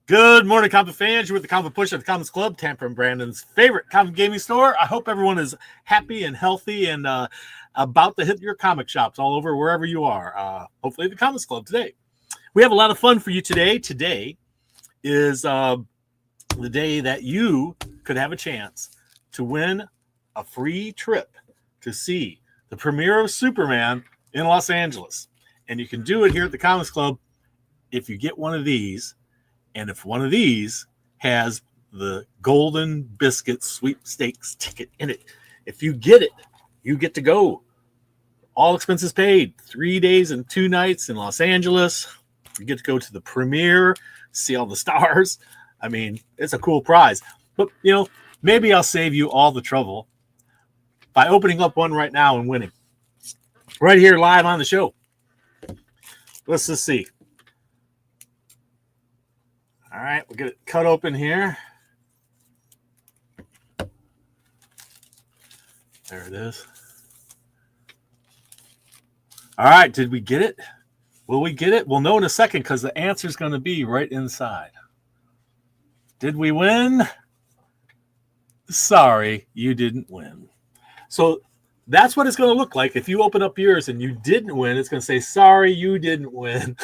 Good morning, comic fans. You're with the Comic Push at the Comics Club, Tampa and Brandon's favorite comic gaming store. I hope everyone is happy and healthy and about to hit your comic shops all over wherever you are. Hopefully, the Comics Club today. We have a lot of fun for you today. Today is the day that you could have a chance to win a free trip to see the premiere of Superman in Los Angeles. And you can do it here at the Comics Club if you get one of these. And if one of these has the Golden Biscuit Sweepstakes ticket in it, if you get it, you get to go. All expenses paid. 3 days and 2 nights in Los Angeles. You get to go to the premiere, see all the stars. I mean, it's a cool prize. But, you know, maybe I'll save you all the trouble by opening up one right now and winning. Right here live on the show. Let's just see. All right, we'll get it cut open here. There it is. All right, did we get it? Will we get it? We'll know in a second because the answer is going to be right inside. Did we win? Sorry, you didn't win. So that's what it's going to look like. If you open up yours and you didn't win, it's going to say, sorry, you didn't win.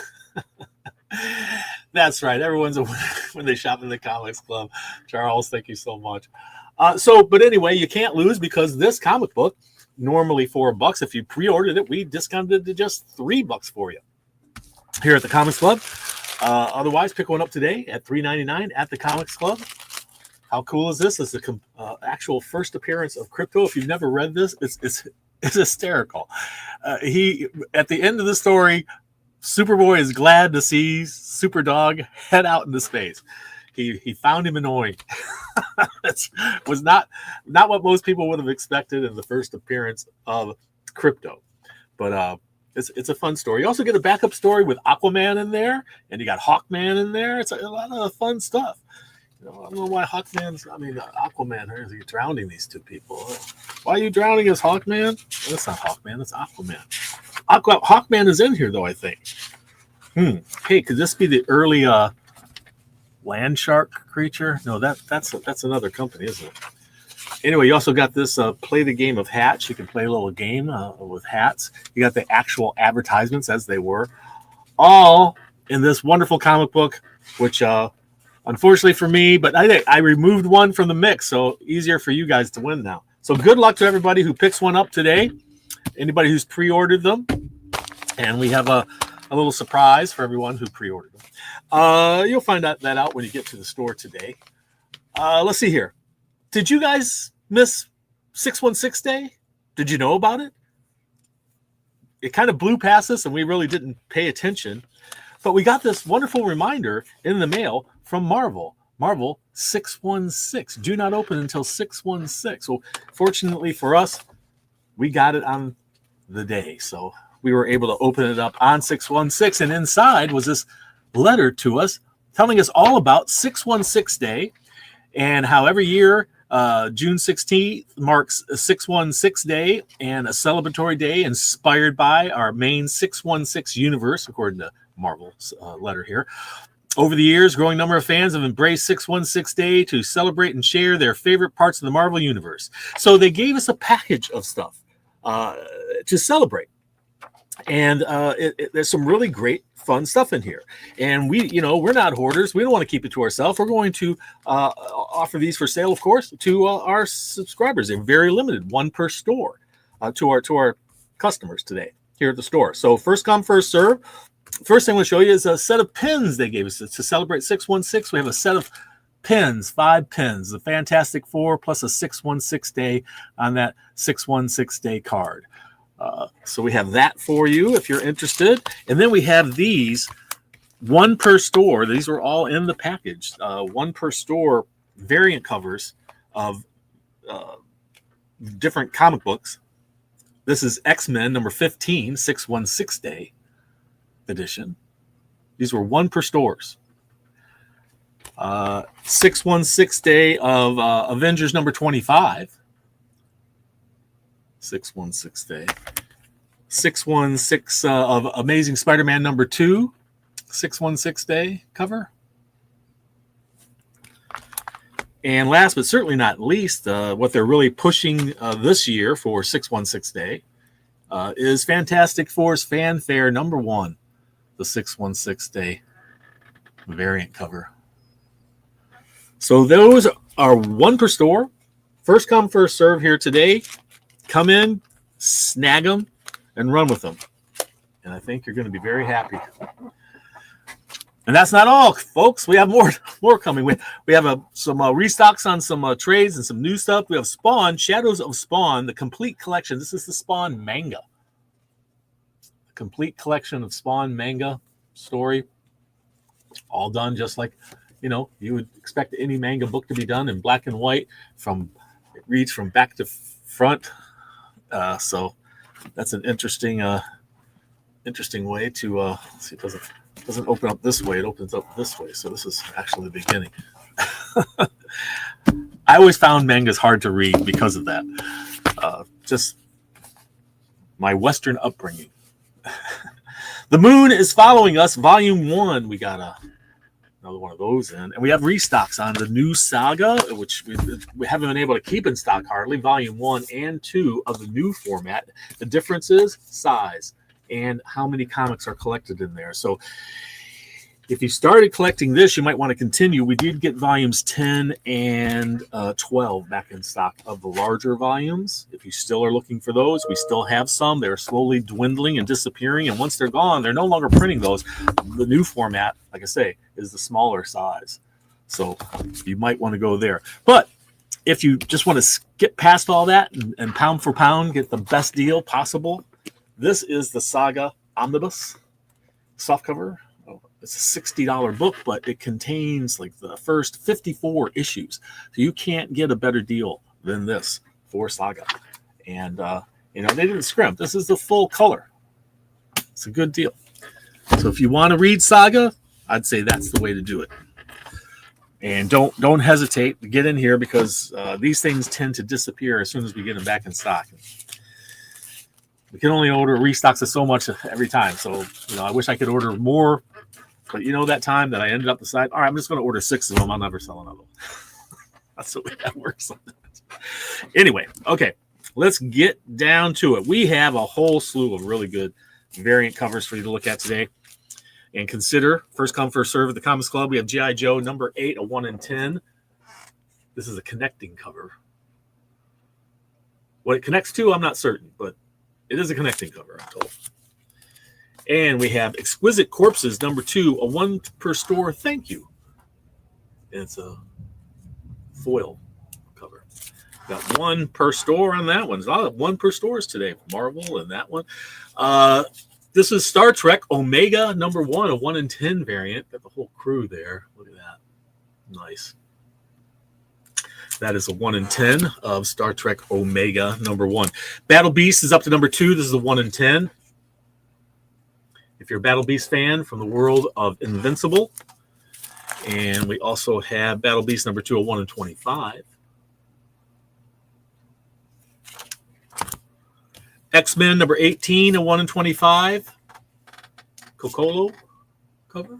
That's right. Everyone's a winner when they shop in the Comics Club. Charles, thank you so much. But anyway, you can't lose because this comic book, normally $4. If you pre-ordered it, we discounted it to just $3 for you here at the Comics Club. Otherwise, pick one up today at $3.99 at the Comics Club. How cool is this? It's the actual first appearance of Krypto. If you've never read this, it's hysterical. He at the end of the story, Superboy is glad to see Superdog head out into space. He found him annoying. That was not what most people would have expected in the first appearance of Krypto. But it's a fun story. You also get a backup story with Aquaman in there, and you got Hawkman in there. It's a lot of fun stuff. You know, I don't know why Aquaman is drowning these two people. Why are you drowning as Hawkman? Well, that's not Hawkman. That's Aquaman. Hawkman is in here, though, I think. Hey, could this be the early land shark creature? No, that's another company, isn't it? Anyway, you also got this play the game of hats. You can play a little game with hats. You got the actual advertisements as they were. All in this wonderful comic book, which unfortunately for me, but I removed one from the mix, so easier for you guys to win now. So good luck to everybody who picks one up today. Anybody who's pre-ordered them. And we have a little surprise for everyone who pre-ordered them. You'll find that out when you get to the store today. Let's see here. Did you guys miss 616 Day? Did you know about it? It kind of blew past us and we really didn't pay attention. But we got this wonderful reminder in the mail from Marvel. Marvel 616. Do not open until 616. Well, fortunately for us, we got it on the day. So we were able to open it up on 616. And inside was this letter to us telling us all about 616 Day and how every year, June 16th marks 616 Day and a celebratory day inspired by our main 616 universe, according to Marvel's letter here. Over the years, a growing number of fans have embraced 616 Day to celebrate and share their favorite parts of the Marvel Universe. So they gave us a package of stuff to celebrate. And there's some really great, fun stuff in here. And we're not hoarders. We don't want to keep it to ourselves. We're going to offer these for sale, of course, to our subscribers. They're very limited, one per store to our customers today here at the store. So first come, first serve. First thing I'm going to show you is a set of pins they gave us to celebrate 616. We have a set of pins, 5 pins, the Fantastic Four plus a 616 Day on that 616 Day card. So we have that for you if you're interested. And then we have these, one per store. These were all in the package. One per store variant covers of different comic books. This is X-Men number 15, 616 Day edition. These were one per stores. 616 Day of Avengers number 25. 616 Day. 616 of Amazing Spider-Man number 2. 616 Day cover. And last but certainly not least, what they're really pushing this year for 616 Day is Fantastic Four's Fanfare #1, the 616 Day variant cover. So those are one per store. First come, first serve here today. Come in, snag them, and run with them. And I think you're going to be very happy. And that's not all, folks. We have more coming. We have some restocks on some trades and some new stuff. We have Spawn, Shadows of Spawn, the complete collection. This is the Spawn manga. The complete collection of Spawn manga story. All done just like, you would expect any manga book to be done in black and white. It reads from back to front. So that's an interesting way to see. It doesn't open up this way. It opens up this way. So this is actually the beginning. I always found mangas hard to read because of that. Just my Western upbringing. The Moon is Following Us, Volume 1. We got another one of those in. And we have restocks on the new saga, which we haven't been able to keep in stock hardly, Volume 1 and 2 of the new format. The difference is size and how many comics are collected in there. So if you started collecting this, you might want to continue. We did get volumes 10 and 12 back in stock of the larger volumes. If you still are looking for those, we still have some. They're slowly dwindling and disappearing. And once they're gone, they're no longer printing those. The new format, like I say, is the smaller size. So you might want to go there. But if you just want to skip past all that and pound for pound, get the best deal possible, this is the Saga Omnibus softcover. It's a $60 book, but it contains like the first 54 issues. So you can't get a better deal than this for Saga. And, they didn't scrimp. This is the full color. It's a good deal. So if you want to read Saga, I'd say that's the way to do it. And don't hesitate to get in here because these things tend to disappear as soon as we get them back in stock. We can only order restocks of so much every time. So, I wish I could order more. But that time that I ended up deciding, all right, I'm just going to order 6 of them. I'll never sell another one. That's the way that works. Anyway, okay, let's get down to it. We have a whole slew of really good variant covers for you to look at today. And consider, first come, first serve at the Comics Club. We have G.I. Joe #8, a 1 in 10. This is a connecting cover. What it connects to, I'm not certain, but it is a connecting cover, I'm told. And we have Exquisite Corpses #2, a 1 per store thank you. And it's a foil cover. Got 1 per store on that one. There's a lot of 1 per stores today. Marvel and that one. This is Star Trek Omega #1, a 1 in 10 variant. Got the whole crew there. Look at that. Nice. That is a 1 in 10 of Star Trek Omega #1. Battle Beast is up to #2. This is a 1 in 10. If you're a Battle Beast fan from the world of Invincible. And we also have Battle Beast #2, a 1 in 25. X-Men #18, a 1 in 25. Kokolo cover.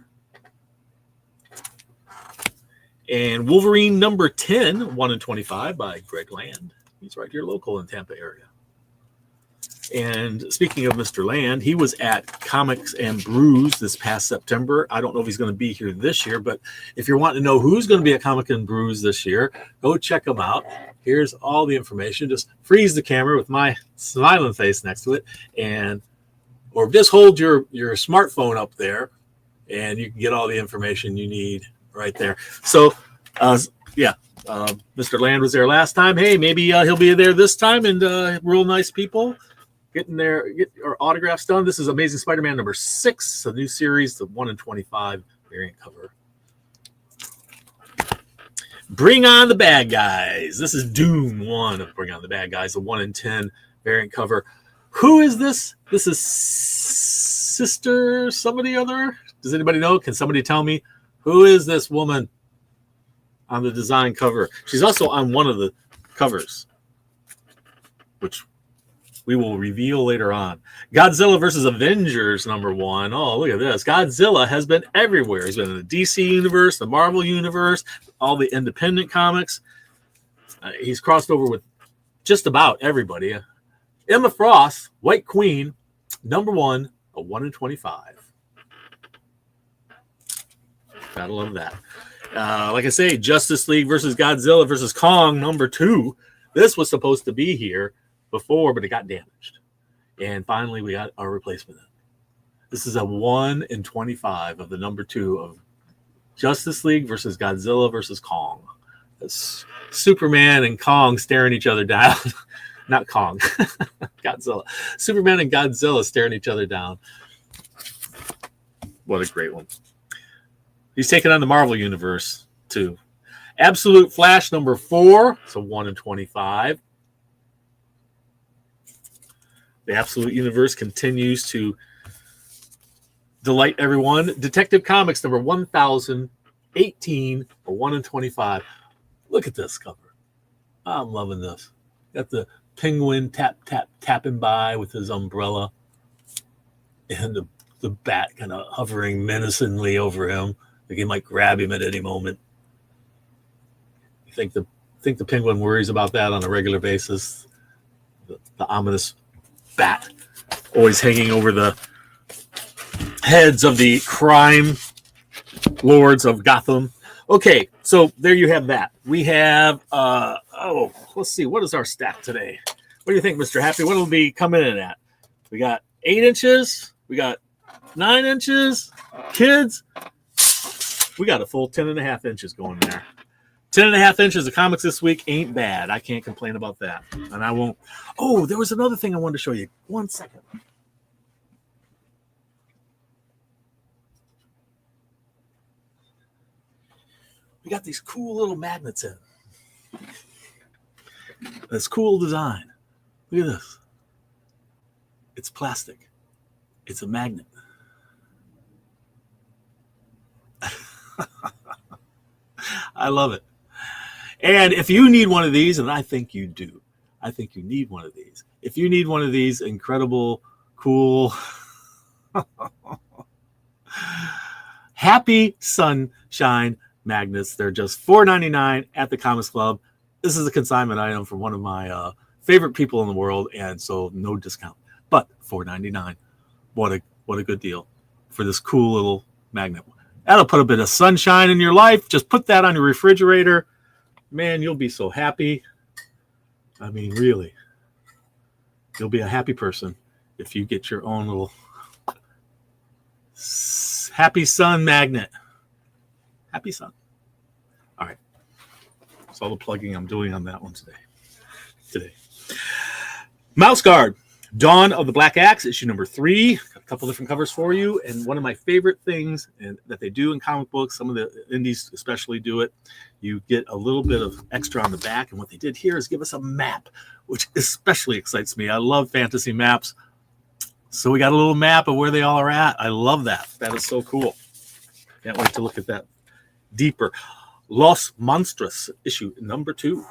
And Wolverine #10, 1 in 25 by Greg Land. He's right here local in Tampa area. And speaking of Mr. Land, he was at Comics and Brews this past September. I don't know if he's going to be here this year, but if you're wanting to know who's going to be at Comics and Brews this year, go check him out. Here's all the information. Just freeze the camera with my smiling face next to it, or just hold your smartphone up there, and you can get all the information you need right there. So, Mr. Land was there last time. Hey, maybe he'll be there this time, and real nice people. Get our autographs done. This is Amazing Spider-Man #6, a new series, the 1 in 25 variant cover. Bring on the Bad Guys. This is Doom 1 of Bring on the Bad Guys, the 1 in 10 variant cover. Who is this? This is Sister somebody other. Does anybody know? Can somebody tell me who is this woman on the design cover? She's also on one of the covers, which we will reveal later on. Godzilla versus Avengers #1. Oh, look at this. Godzilla has been everywhere. He's been in the DC universe, the Marvel universe, all the independent comics. He's crossed over with just about everybody. Emma Frost, White Queen, #1, a 1 in 25. Gotta love that. Like I say, Justice League versus Godzilla versus Kong #2. This was supposed to be here before, but it got damaged. And finally, we got our replacement. This is a 1 in 25 of the #2 of Justice League versus Godzilla versus Kong. That's Superman and Kong staring each other down. Not Kong. Godzilla. Superman and Godzilla staring each other down. What a great one. He's taking on the Marvel Universe, too. Absolute Flash #4. So 1 in 25. The Absolute Universe continues to delight everyone. Detective Comics #1018, a 1 in 25. Look at this cover. I'm loving this. Got the penguin tapping by with his umbrella, and the bat kind of hovering menacingly over him, like he might grab him at any moment. You think the penguin worries about that on a regular basis? The ominous bat always hanging over the heads of the crime lords of Gotham. Okay, so there you have that. We have, let's see, what is our stack today? What do you think, Mr. Happy? What will be coming in at? We got 8 inches. We got 9 inches. Kids, we got a full 10.5 inches going there. 10.5 inches of comics this week ain't bad. I can't complain about that. And I won't. Oh, there was another thing I wanted to show you. 1 second. We got these cool little magnets in. This cool design. Look at this. It's plastic. It's a magnet. I love it. And if you need one of these, and I think you do, I think you need one of these. If you need one of these incredible, cool, happy sunshine magnets, they're just $4.99 at the Comics Club. This is a consignment item from one of my favorite people in the world, and so no discount. But $4.99, what a good deal for this cool little magnet. That'll put a bit of sunshine in your life. Just put that on your refrigerator. Man, you'll be so happy. I mean, really. You'll be a happy person if you get your own little happy sun magnet. Happy sun. All right. That's all the plugging I'm doing on that one today. Mouse Guard, Dawn of the Black Axe, issue #3. A couple different covers for you. And one of my favorite things that they do in comic books, some of the indies especially do it, you get a little bit of extra on the back. And what they did here is give us a map, which especially excites me. I love fantasy maps. So we got a little map of where they all are at. I love that. That is so cool. Can't wait to look at that deeper. Los Monstros, issue #2.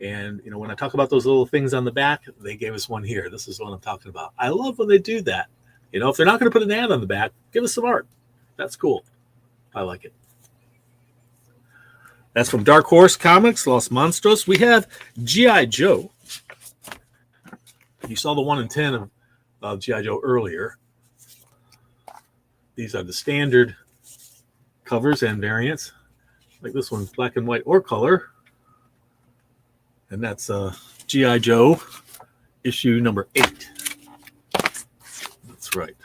And, you know, when I talk about those little things on the back, they gave us one here. This is what I'm talking about. I love when they do that. You know, if they're not going to put an ad on the back, give us some art. That's cool. I like it. That's from Dark Horse Comics, Los Monstros. We have G.I. Joe. You saw the 1 in 10 of G.I. Joe earlier. These are the standard covers and variants. Like this one's black and white or color. And that's G.I. Joe, issue #8. That's right.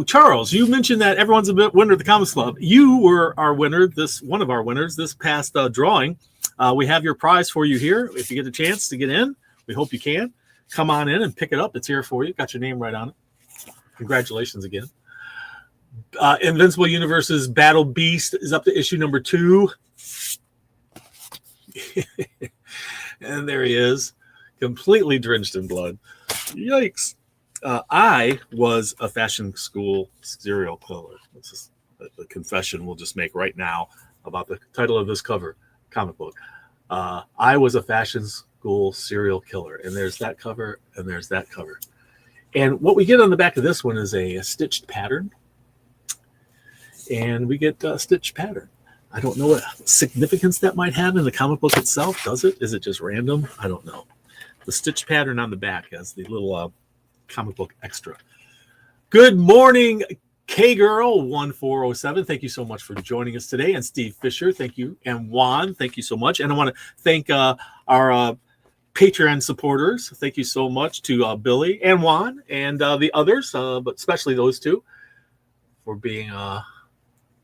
Charles, you mentioned that everyone's a winner at the Comics Club. You were our winner, one of our winners, this past drawing. We have your prize for you here. If you get a chance to get in, we hope you can. Come on in and pick it up. It's here for you. Got your name right on it. Congratulations again. Invincible Universe's Battle Beast is up to issue #2. And there he is, completely drenched in blood. Yikes. I was a fashion school serial killer. This is a confession we'll just make right now about the title of this cover comic book. I was a fashion school serial killer, and there's that cover, and there's that cover. And what we get on the back of this one is a stitched pattern, and we get a stitched pattern. I don't know what significance that might have in the comic book itself. Does it? Is it just random? I don't know. The stitched pattern on the back has the little comic book extra. Good morning, K-Girl1407. Thank you so much for joining us today. And Steve Fisher, thank you. And Juan, thank you so much. And I want to thank our Patreon supporters. Thank you so much to Billy and Juan and the others, but especially those two, for being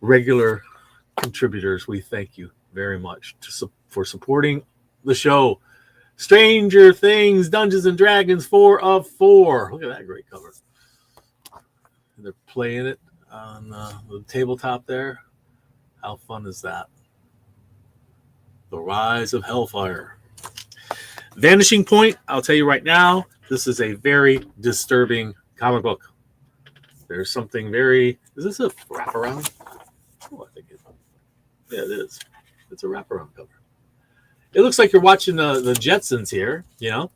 regular contributors. We thank you very much for supporting the show. Stranger Things, Dungeons and Dragons, 4 of 4. Look at that great cover. They're playing it on the tabletop there. How fun is that? The Rise of Hellfire. Vanishing Point, I'll tell you right now, this is a very disturbing comic book. There's something very... Is this a wraparound? Oh, I think it is. Yeah, it is. It's a wraparound cover. It looks like you're watching the Jetsons here, you know?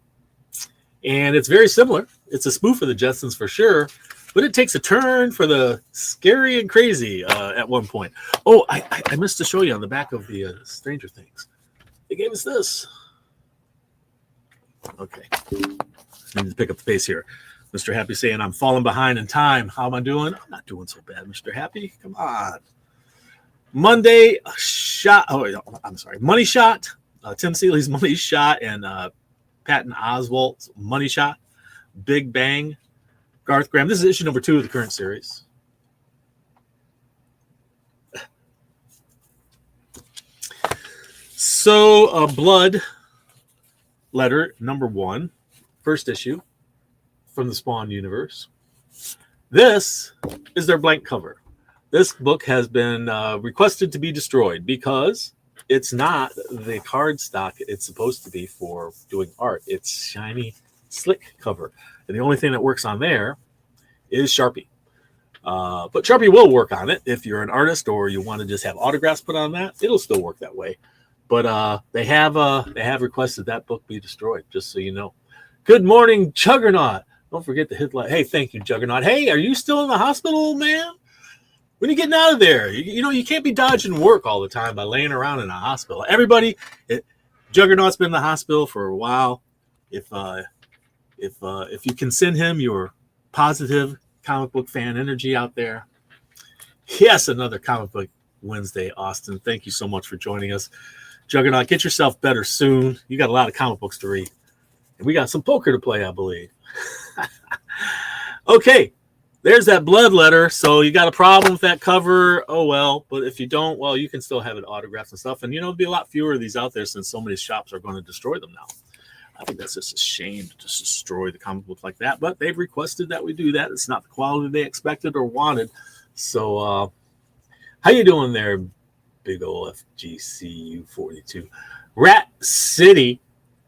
And it's very similar. It's a spoof of the Jetsons for sure, but it takes a turn for the scary and crazy at one point. Oh, I missed to show you on the back of the Stranger Things. They gave us this. Okay. I need to pick up the pace here. Mr. Happy saying, I'm falling behind in time. How am I doing? I'm not doing so bad, Mr. Happy. Come on. Monday shot. Oh, I'm sorry. Money Shot. Tim Seeley's Money Shot and Patton Oswalt's Money Shot. Big Bang. Garth Graham. This is issue number 2 of the current series. So, Blood Letter number 1, first issue from the Spawn universe. This is their blank cover. This book has been requested to be destroyed because it's not the card stock it's supposed to be for doing art. It's shiny, slick cover. And the only thing that works on there is Sharpie. But Sharpie will work on it. If you're an artist or you want to just have autographs put on that, it'll still work that way. But they have requested that book be destroyed, just so you know. Good morning, Juggernaut. Don't forget to hit like. Hey, thank you, Juggernaut. Hey, are you still in the hospital, man? When are you getting out of there? You know, you can't be dodging work all the time by laying around in a hospital. Everybody, Juggernaut's been in the hospital for a while. If you can send him your positive comic book fan energy out there. Yes, another Comic Book Wednesday, Austin. Thank you so much for joining us. Juggernaut, get yourself better soon. You got a lot of comic books to read. And we got some poker to play, I believe. Okay, there's that Blood Letter. So you got a problem with that cover. Oh, well. But if you don't, well, you can still have it autographed and stuff. And, you know, there'll be a lot fewer of these out there since so many shops are going to destroy them now. I think that's just a shame to just destroy the comic book like that. But they've requested that we do that. It's not the quality they expected or wanted. So how you doing there, big ol' FGCU42? Rat City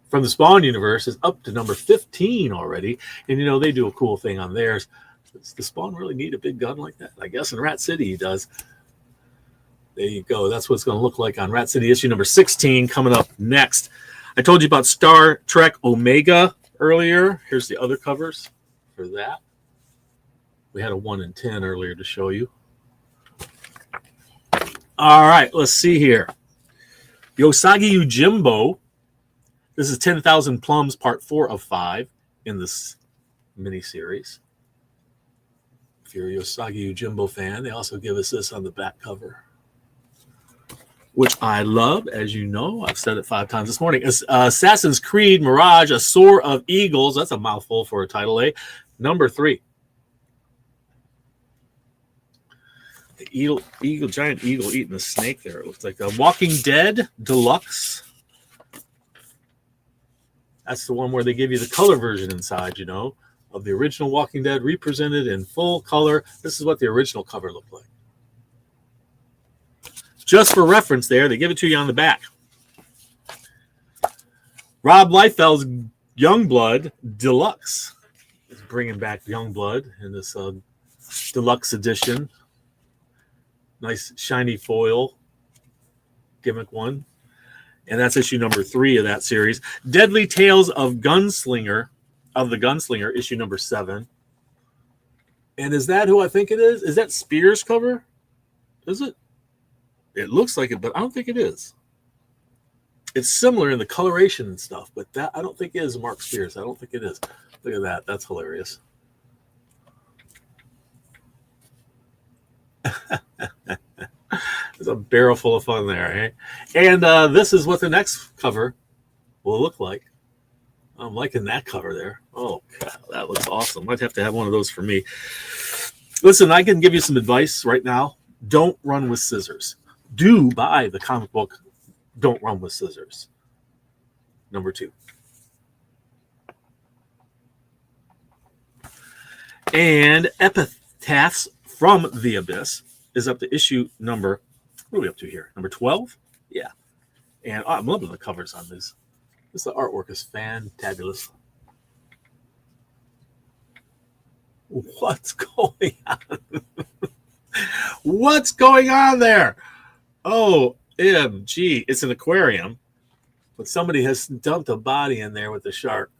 from the Spawn universe is up to number 15 already. And, you know, they do a cool thing on theirs. Does the Spawn really need a big gun like that? I guess in Rat City he does. There you go. That's what it's going to look like on Rat City issue number 16 coming up next. I told you about Star Trek Omega earlier. Here's the other covers for that. We had a 1 in 10 earlier to show you. All right, let's see here. Usagi Yojimbo. This is 10,000 Plums, part 4 of 5 in this miniseries. If you're a Usagi Yojimbo fan, they also give us this on the back cover, which I love, as you know. I've said it 5 times this morning. Assassin's Creed Mirage, A Soar of Eagles. That's a mouthful for a title, eh? Number 3. The giant eagle eating a snake there. It looks like a Walking Dead Deluxe. That's the one where they give you the color version inside, you know, of the original Walking Dead represented in full color. This is what the original cover looked like. Just for reference there, they give it to you on the back. Rob Liefeld's Youngblood Deluxe is bringing back Youngblood in this deluxe edition. Nice shiny foil gimmick one. And that's issue number 3 of that series. Deadly Tales of the Gunslinger, issue number 7. And is that who I think it is? Is that Spears cover? Is it? It looks like it, but I don't think it is. It's similar in the coloration and stuff, but that I don't think it is Mark Spears. I don't think it is. Look at that. That's hilarious. There's a barrel full of fun there, eh? And this is what the next cover will look like. I'm liking that cover there. Oh, God, that looks awesome. Might have to have one of those for me. Listen, I can give you some advice right now. Don't run with scissors. Do buy the comic book Don't Run with Scissors. Number 2. And Epitaphs from the Abyss is up to issue number, what are we up to here? Number 12? Yeah. And I'm loving the covers on this. The artwork is fantabulous. What's going on? What's going on there? OMG. It's an aquarium, but somebody has dumped a body in there with the shark.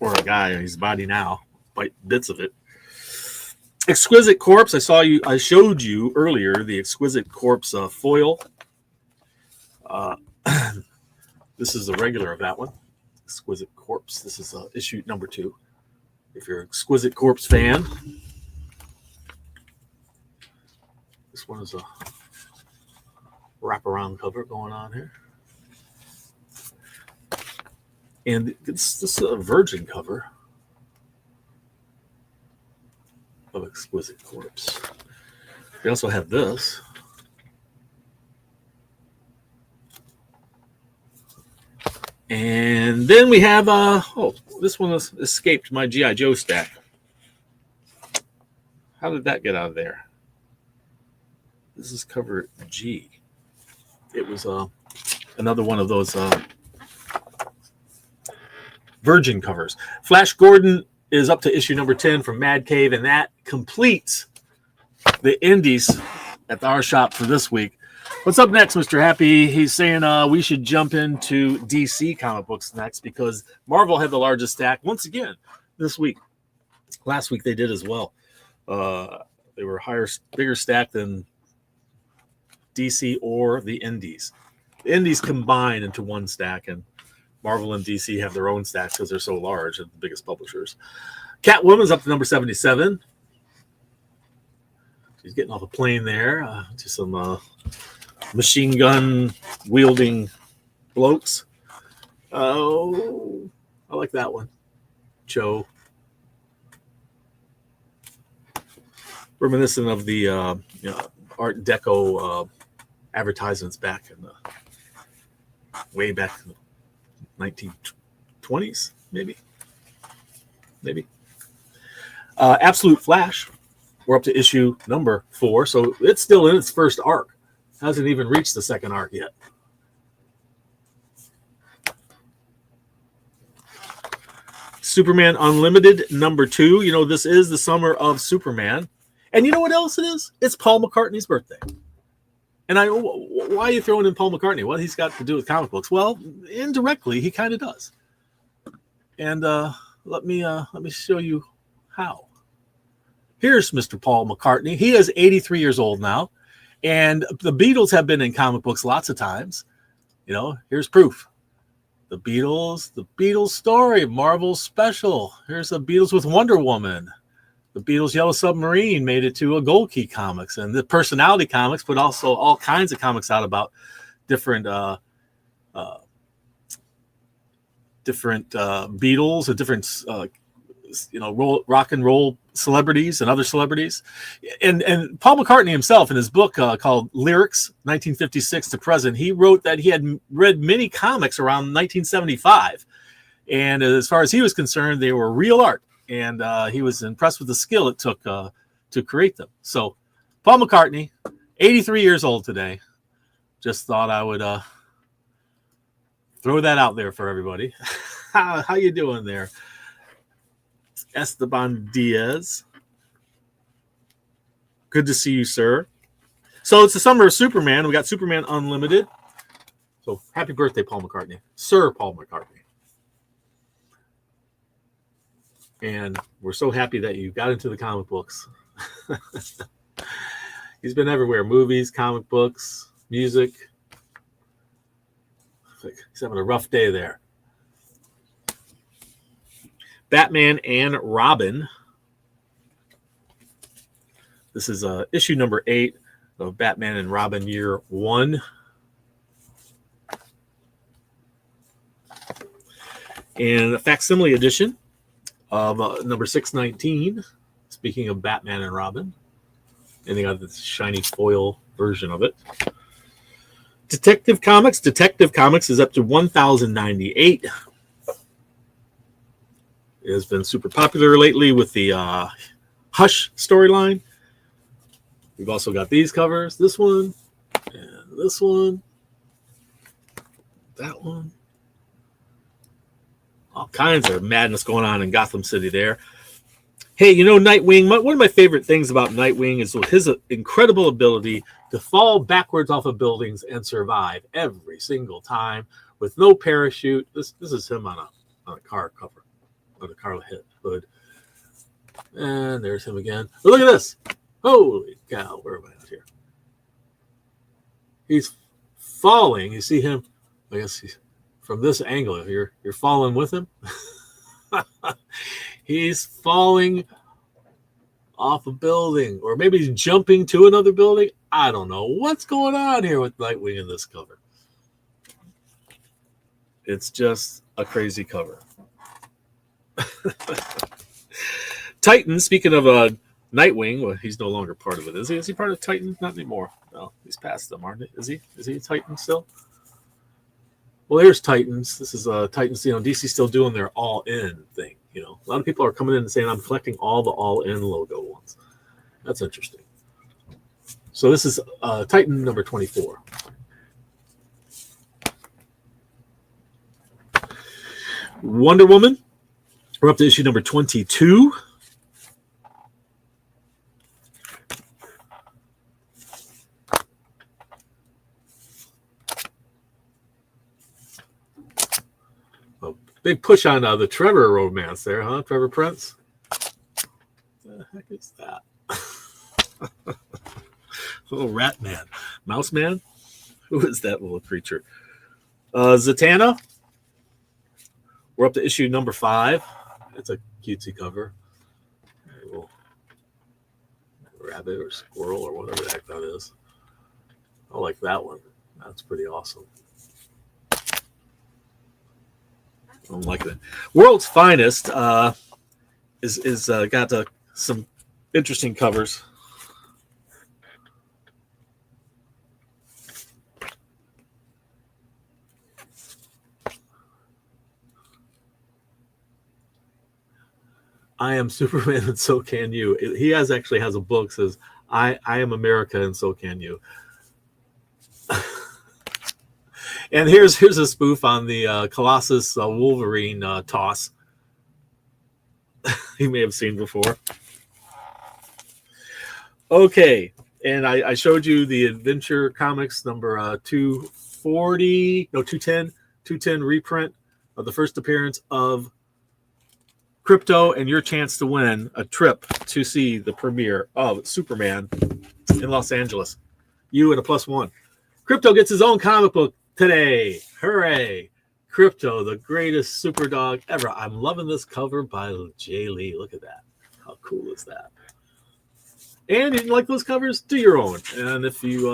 Or a guy in his body now. Bite bits of it. Exquisite Corpse. I showed you earlier the Exquisite Corpse foil. This is the regular of that one. Exquisite Corpse. This is issue number 2. If you're an Exquisite Corpse fan, this one is a wraparound cover going on here. And this is a virgin cover of Exquisite Corpse. We also have this. And then we have, this one has escaped my G.I. Joe stack. How did that get out of there? This is cover G. It was another one of those virgin covers. Flash Gordon is up to issue number 10 from Mad Cave, and that completes the indies at our shop for this week. What's up next, Mr. Happy? He's saying we should jump into DC comic books next because Marvel had the largest stack once again this week. Last week they did as well. They were bigger stack than DC or the indies. The indies combine into one stack, and Marvel and DC have their own stacks because they're so large and the biggest publishers. Catwoman's up to number 77. She's getting off a plane there to some machine gun wielding blokes. Oh, I like that one. Joe. Reminiscent of the Art Deco advertisements back in the way back in the 1920s, maybe. Absolute Flash. We're up to issue number 4, so it's still in its first arc. Hasn't even reached the second arc yet. Superman Unlimited number 2. You know, this is the summer of Superman. And you know what else it is? It's Paul McCartney's birthday. And why are you throwing in Paul McCartney? What he's got to do with comic books? Well, indirectly, he kind of does. And let me show you how. Here's Mr. Paul McCartney. He is 83 years old now. And the Beatles have been in comic books lots of times. You know, here's proof. The Beatles story, Marvel special. Here's the Beatles with Wonder Woman. The Beatles Yellow Submarine made it to a Gold Key Comics. And the Personality Comics put also all kinds of comics out about different Beatles and different rock and roll celebrities and other celebrities. And Paul McCartney himself, in his book called Lyrics, 1956 to present, he wrote that he had read many comics around 1975. And as far as he was concerned, they were real art. And he was impressed with the skill it took to create them. So Paul McCartney, 83 years old today. Just thought I would throw that out there for everybody. How you doing there? Esteban Diaz. Good to see you, sir. So it's the summer of Superman. We got Superman Unlimited. So happy birthday, Paul McCartney. Sir Paul McCartney. And we're so happy that you got into the comic books. He's been everywhere. Movies, comic books, music. He's having a rough day there. Batman and Robin. This is issue number 8 of Batman and Robin year 1. And a facsimile edition of number 619. Speaking of Batman and Robin. And they got this shiny foil version of it. Detective Comics. Detective Comics is up to 1,098. It has been super popular lately with the Hush storyline. We've also got these covers. This one. And this one. That one. All kinds of madness going on in Gotham City there. Hey, you know, Nightwing, one of my favorite things about Nightwing is his incredible ability to fall backwards off of buildings and survive every single time with no parachute. This is him on a car cover, on a car hood. And there's him again. But look at this. Holy cow, where am I out here? He's falling. You see him, I guess he's from this angle. If you're falling with him. He's falling off a building, or maybe he's jumping to another building. I don't know what's going on here with Nightwing in this cover. It's just a crazy cover. Titan, speaking of Nightwing, well, he's no longer part of it, is he? Is he part of Titan? Not anymore. No, he's past them, aren't he? Is he? Is he a Titan still? Well, there's Titans. This is Titans. You know, DC's still doing their all-in thing. You know, a lot of people are coming in and saying, I'm collecting all the all-in logo ones. That's interesting. So this is Titan number 24. Wonder Woman. We're up to issue number 22. Big push on the Trevor romance there, huh? Trevor Prince. What the heck is that? Little rat man. Mouse man? Who is that little creature? Zatanna. We're up to issue number 5. It's a cutesy cover. A little rabbit or squirrel or whatever the heck that is. I like that one. That's pretty awesome. I'm liking it. World's Finest is got some interesting covers. I am Superman and so can you. He actually has a book that says I am America and so can you. And here's a spoof on the Colossus Wolverine toss. You may have seen before. Okay, and I showed you the Adventure Comics number 210 reprint of the first appearance of Crypto and your chance to win a trip to see the premiere of Superman in Los Angeles. You and a +1. Crypto gets his own comic book today. Hooray. Crypto, the greatest super dog ever. I'm loving this cover by Jay Lee. Look at that. How cool is that? And if you like those covers, do your own. And if you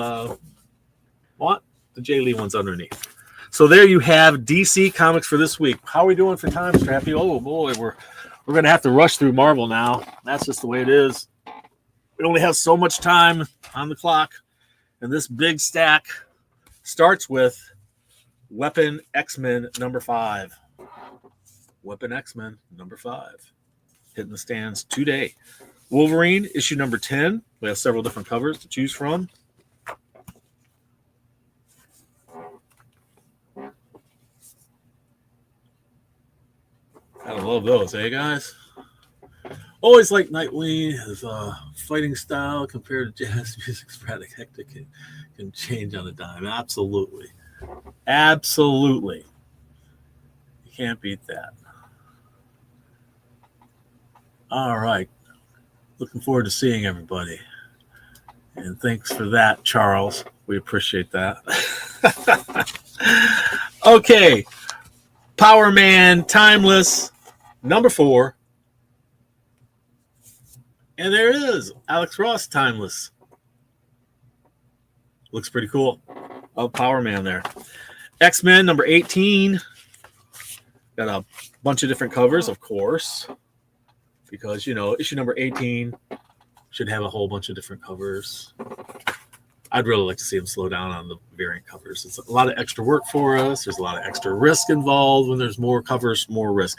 want, the Jay Lee one's underneath. So there you have DC Comics for this week. How are we doing for time, Strappy? Oh, boy, we're going to have to rush through Marvel now. That's just the way it is. We only have so much time on the clock. And this big stack starts with Weapon X-Men number 5. Weapon X-Men number 5. Hitting the stands today. Wolverine, issue number 10. We have several different covers to choose from. I love those, eh, guys? Always like Nightwing. His fighting style compared to jazz music, sporadic, hectic, can change on a dime. Absolutely. Absolutely. You can't beat that. All right. Looking forward to seeing everybody. And thanks for that, Charles. We appreciate that. Okay. Power Man Timeless number 4. And there it is. Alex Ross Timeless. Looks pretty cool. Power Man there. X-Men number 18. Got a bunch of different covers, of course. Because, issue number 18 should have a whole bunch of different covers. I'd really like to see them slow down on the variant covers. It's a lot of extra work for us. There's a lot of extra risk involved. When there's more covers, more risk.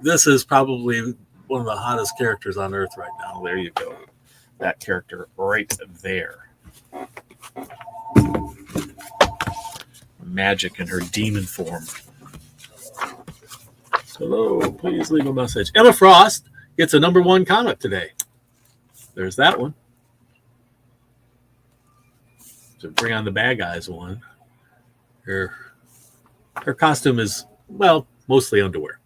This is probably one of the hottest characters on Earth right now. There you go. That character right there. Magic in her demon form. Hello, please leave a message. Emma Frost gets a number 1 comic today. There's that one. So bring on the bad guys one. Her costume is, well, mostly underwear.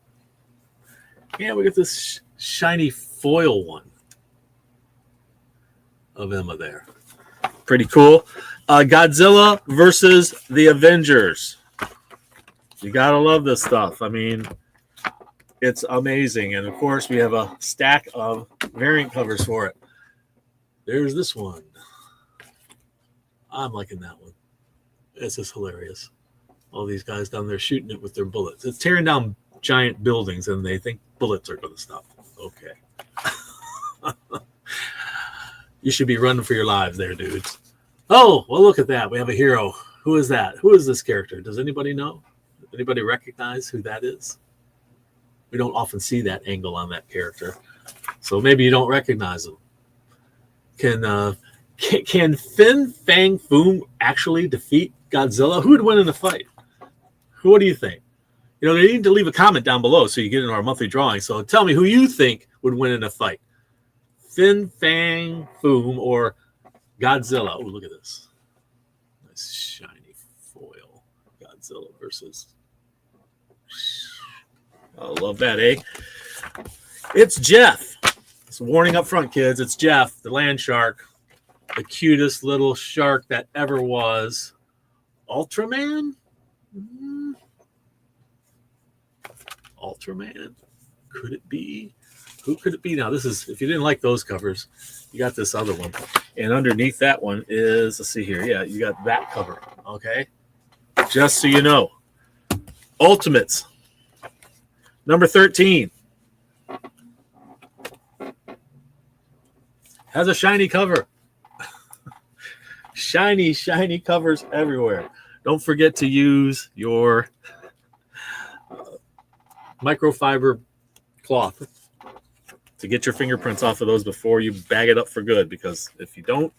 Yeah, we get this shiny foil one of Emma there. Pretty cool. Godzilla versus the Avengers. You gotta love this stuff. I mean, it's amazing. And of course, we have a stack of variant covers for it. There's this one. I'm liking that one. This is hilarious. All these guys down there shooting it with their bullets. It's tearing down giant buildings, and they think bullets are going to stop them. Okay. You should be running for your lives there, dudes. Oh, well, look at that. We have a hero. Who is that? Who is this character? Does anybody know? Anybody recognize who that is? We don't often see that angle on that character. So maybe you don't recognize him. Can Fin Fang Foom actually defeat Godzilla? Who would win in a fight? What do you think? They need to leave a comment down below so you get into our monthly drawing. So tell me who you think would win in a fight. Fin Fang Foom or Godzilla. Oh, look at this. Nice shiny foil. Godzilla versus... I love that, eh? It's Jeff. It's a warning up front, kids. It's Jeff, the land shark. The cutest little shark that ever was. Ultraman? Ultraman? Could it be? Who could it be? Now, this is, if you didn't like those covers, you got this other one. And underneath that one is, let's see here. Yeah, you got that cover. Okay. Just so you know. Ultimates. Number 13. Has a shiny cover. Shiny, shiny covers everywhere. Don't forget to use your microfiber cloth to get your fingerprints off of those before you bag it up for good, because if you don't,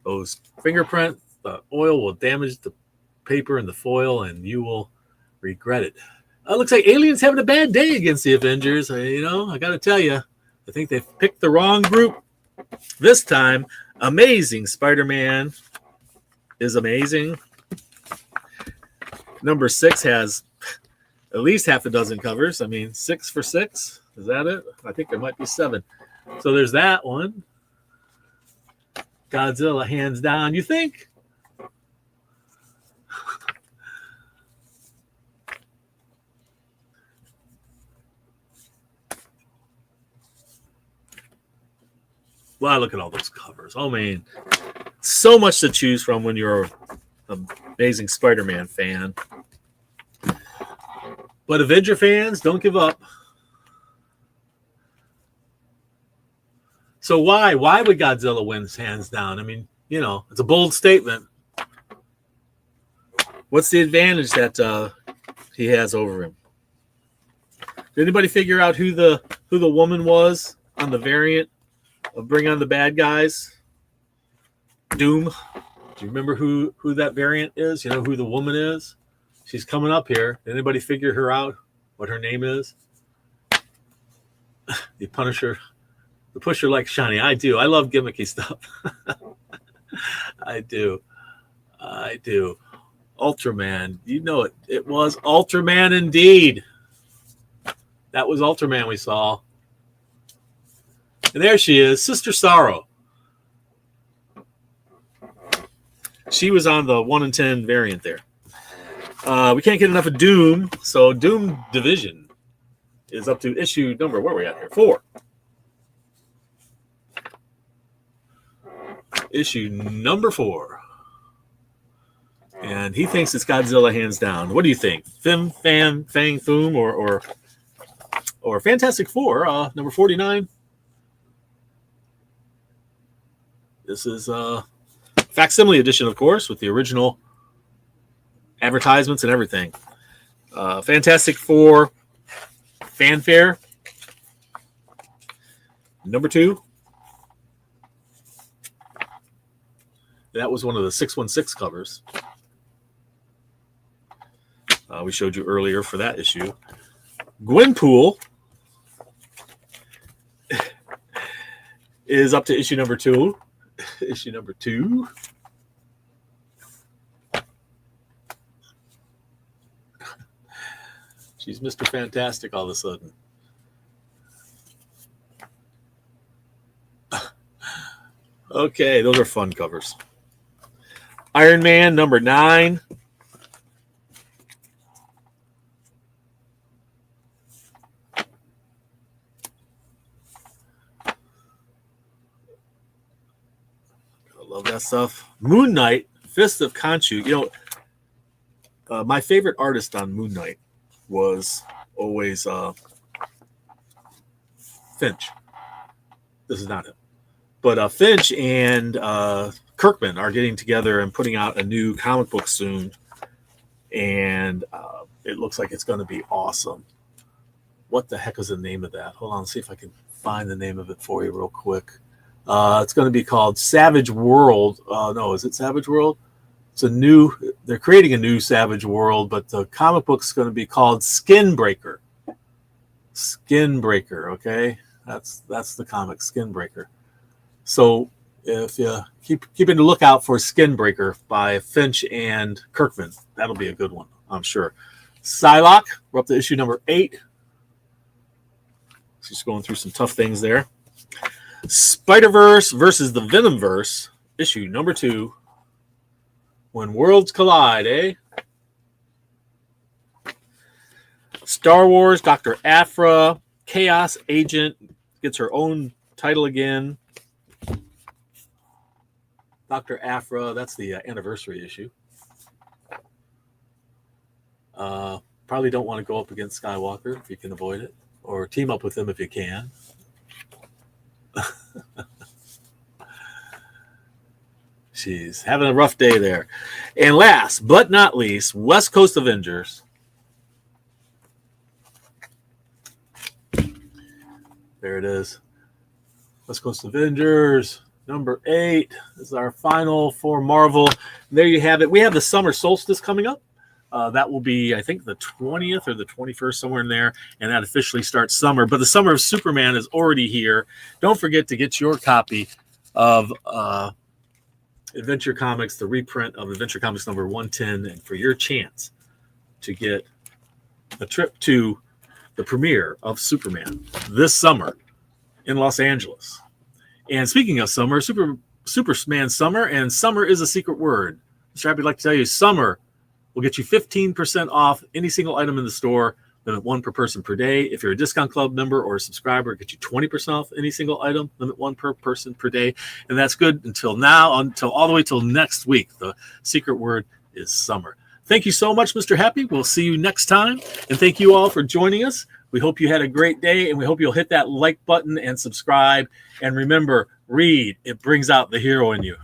those fingerprints, the oil will damage the paper and the foil, and you will regret it. It looks like Alien's having a bad day against the Avengers. I got to tell you, I think they've picked the wrong group this time. Amazing Spider-Man is amazing. Number 6 has at least half a dozen covers. I mean, 6 for 6. Is that it? I think there might be 7. So there's that one. Godzilla, hands down. You think? Wow, look at all those covers. Oh, man. So much to choose from when you're an amazing Spider-Man fan. But Avenger fans, don't give up. So why? Why would Godzilla win hands down? I mean, it's a bold statement. What's the advantage that he has over him? Did anybody figure out who the woman was on the variant of Bring On the Bad Guys? Doom. Do you remember who that variant is? You know who the woman is? She's coming up here. Did anybody figure her out? What her name is? The Punisher. The Pusher likes shiny. I do. I love gimmicky stuff. I do. Ultraman. You know it. It was Ultraman indeed. That was Ultraman we saw. And there she is, Sister Sorrow. She was on the 1 in 10 variant there. We can't get enough of Doom, so Doom Division is up to issue number, where are we at here? 4. Issue number 4. And he thinks it's Godzilla hands down. What do you think? Fang, Foom, or Fantastic Four, number 49? This is a facsimile edition, of course, with the original advertisements and everything. Fantastic Four Fanfare, number 2. That was one of the 616 covers we showed you earlier for that issue. Gwenpool is up to issue number 2. Issue number 2. She's Mr. Fantastic all of a sudden. Okay, those are fun covers. Iron Man number 9. Love that stuff. Moon Knight, Fist of Khonshu. You know, my favorite artist on Moon Knight was always Finch. This is not him. But Finch and Kirkman are getting together and putting out a new comic book soon. And it looks like it's going to be awesome. What the heck is the name of that? Hold on, see if I can find the name of it for you real quick. It's going to be called Savage World. No, is it Savage World? They're creating a new Savage World, but the comic book's going to be called Skinbreaker. Skinbreaker, okay? That's the comic, Skinbreaker. So if you keeping the lookout for Skinbreaker by Finch and Kirkman, that'll be a good one, I'm sure. Psylocke, we're up to issue number 8. Just going through some tough things there. Spider-Verse versus the Venomverse, issue number 2. When Worlds Collide, eh? Star Wars, Dr. Aphra, Chaos Agent, gets her own title again. Dr. Aphra, that's the anniversary issue. Probably don't want to go up against Skywalker if you can avoid it, or team up with him if you can. She's having a rough day there. And last but not least, West Coast Avengers. There it is. West Coast Avengers, number 8. This is our final for Marvel. There you have it. We have the summer solstice coming up. That will be, I think, the 20th or the 21st, somewhere in there, and that officially starts summer. But the Summer of Superman is already here. Don't forget to get your copy of Adventure Comics, the reprint of Adventure Comics number 110, and for your chance to get a trip to the premiere of Superman this summer in Los Angeles. And speaking of summer, Superman summer, and summer is a secret word. Mr. Happy would like to tell you, summer will get you 15% off any single item in the store, limit 1 per person per day. If you're a Discount Club member or a subscriber, it gets you 20% off any single item, limit 1 per person per day. And that's good until now, until all the way till next week. The secret word is summer. Thank you so much, Mr. Happy. We'll see you next time. And thank you all for joining us. We hope you had a great day, and we hope you'll hit that like button and subscribe. And remember, read. It brings out the hero in you.